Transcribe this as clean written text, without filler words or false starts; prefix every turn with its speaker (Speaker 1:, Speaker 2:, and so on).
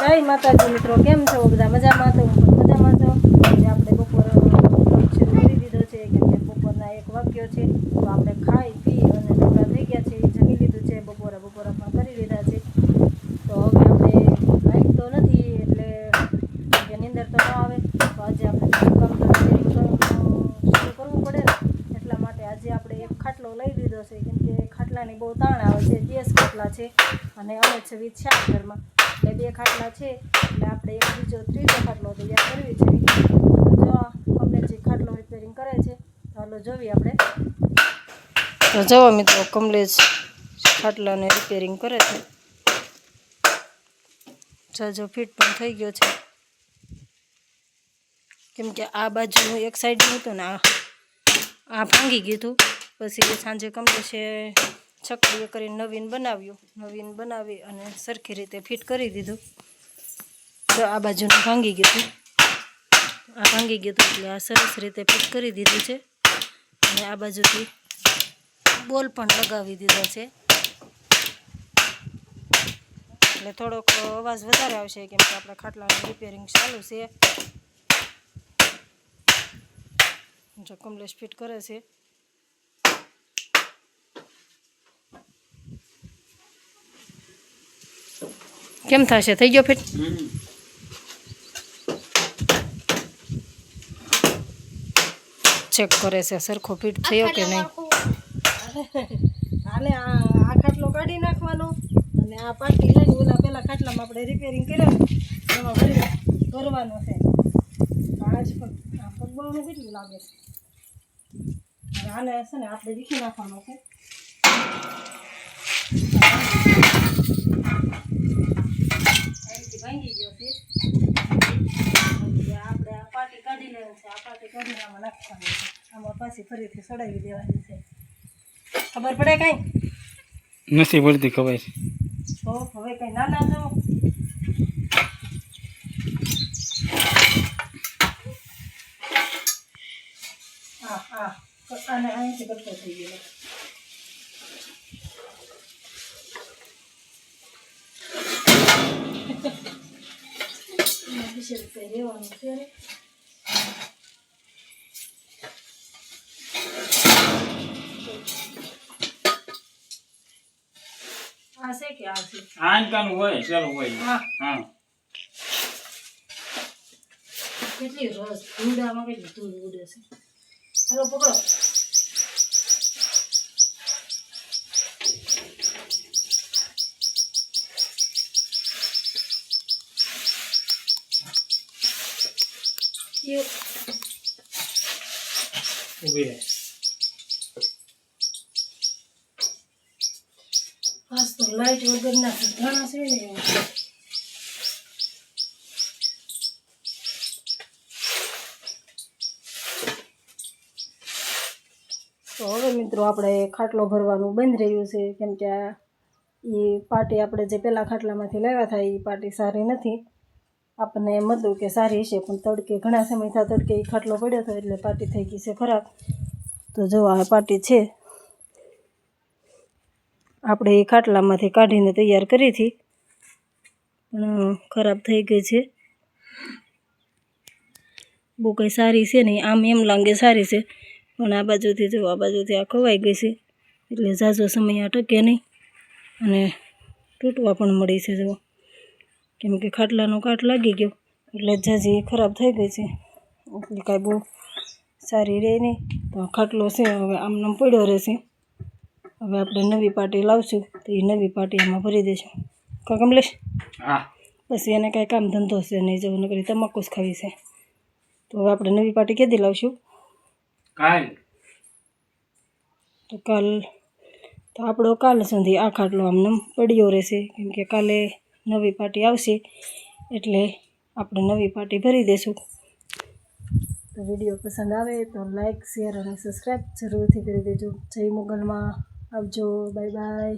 Speaker 1: जय माताजी मित्रों, केम छो बधा मजामां? तो હું પણ મજામાં છું। આજે આપણે બપોર શરૂ કરી દીધો છે કેમ કે બપોરના 1 વાગ્યો છે। તો આપણે ખાઈ પી અને નવરા થઈ ગયા છે, જમી લીધું છે, બપોરા પણ કરી લીધા છે। તો હવે આપણે લાઈટ તો નથી એટલે કે નીંદર તો ન આવે, તો આજે આપણે કામ શરૂ કરવું પડે ને, એટલા માટે આજે આપણે એક ખાટલો લઈ લીધો છે કેમ કે ખાટલાની બહુ તાણ આવે છે। 10 ખાટલા છે અને અમે છે 4 ઘરમાં, એટલે 2 ખાટલા છે એટલે આપણે એક બીજો ત્રીજો ખાટલો તૈયાર કરવી છે। જો કમલેશજી ખાટલો રિપેરિંગ કરે છે, ચાલો જોઈએ આપણે। તો જો મિત્રો, કમલેશ ખાટલાને રિપેરિંગ કરે છે। જો ફિટ પણ થઈ ગયો છે કેમ કે આ બાજુ એક સાઈડનું હતું ને આ ભાંગી ગયું હતું, પછી સાંજે કમલેશે છકડીઓ કરીને નવીન બનાવી અને સરખી રીતે ફિટ કરી દીધું। તો આ બાજુનું ભાંગી ગયું હતું, એટલે આ સરસ રીતે ફિટ કરી દીધું છે અને આ બાજુથી બોલ પણ લગાવી દીધો છે, એટલે થોડોક અવાજ વધારે આવશે કેમ કે આપણા ખાટલાનું રિપેરિંગ ચાલુ છે। જો કમલેશ ફિટ કરે છે। કેમ થશે? થઈ ગયો ફિટ? ચેક કરે છે સરખો ફિટ થયો કે નહીં। આને આ ખાટલો કાઢી નાખવાનો અને આ પાટી લઈને ઓલા પેલા ખાટલામાં આપણે રિપેરિંગ કર્યા એમાં ભરવાનો છે। આજ પણ આ પગવાનું કેટલું લાગે છે, આને છે ને આપણે વીખી નાખવાનો છે। ભાંગી ગયો છે, આપણે આ પાટી કાઢી લેવાની છે। આ પાટી કાઢીને આમાં નાખવાની છે, આમાં પાછી ફરીથી સડાવી દેવાની છે। ખબર પડે કઈ
Speaker 2: નથી પડતી? ખબર
Speaker 1: તો હવે કઈ નાના જો આને અહીંથી કરતો થઈ ગયો। વિશે કઈ રહેવાનું છે આ છે કે આ છે
Speaker 2: આનકાનું હોય, ચાલો હોય। હા
Speaker 1: કેટલી રસ ધૂળામાં કેટલી ધૂળ ઉડે છે। ચાલો પકડો। આજ તો લાઈટ વગરના ઘણા છે ને તો હવે મિત્રો આપણે ખાટલો ભરવાનું બંધ રહ્યું છે કેમ કે એ પાટી આપણે જે પેલા ખાટલામાંથી લાવ્યા હતા એ પાટી સારી નથી। આપણને એમ હતું કે સારી હશે પણ તડકે ઘણા સમયથી તડકે એ ખાટલો પડ્યો હતો એટલે પાટી થઈ ગઈ છે ખરાબ। તો જો આ પાટી છે આપણે એ ખાટલામાંથી કાઢીને તૈયાર કરી હતી પણ ખરાબ થઈ ગઈ છે, બહુ કંઈ સારી છે નહીં। આમ એમ લાગે સારી છે પણ આ બાજુથી જો આ બાજુથી આ ખવાઈ ગઈ છે એટલે ઝાઝો સમય આ ટકે નહીં અને તૂટવા પણ મળી છે। જો કેમ કે ખાટલાનો કાટ લાગી ગયો એટલે ઝાઝી ખરાબ થઈ ગઈ છે, એટલે કાંઈ બહુ સારી રહે નહીં। તો ખાટલો છે હવે આમનામ પડ્યો રહેશે। હવે આપણે નવી પાટી લાવશું તો એ નવી પાટી એમાં ભરી દઈશું કા કમલેશ?
Speaker 2: હા,
Speaker 1: પછી એને કાંઈ કામ ધંધો છે નહીં, જવું નકરી તમાકુ જ ખાવી છે। તો હવે આપણે નવી પાટી ક્યાંથી લાવશું?
Speaker 2: કાલ
Speaker 1: તો આપણો કાલ સુધી આ ખાટલો આમનામ પડ્યો રહેશે કેમ કે કાલે નવી પાટી આવશે એટલે આપણે નવી પાટી ભરી દઈશું। તો વિડીયો પસંદ આવે તો લાઈક, શેર અને સબસ્ક્રાઈબ જરૂરથી કરી દેજો। જય મોગલમાં, આવજો, બાય બાય।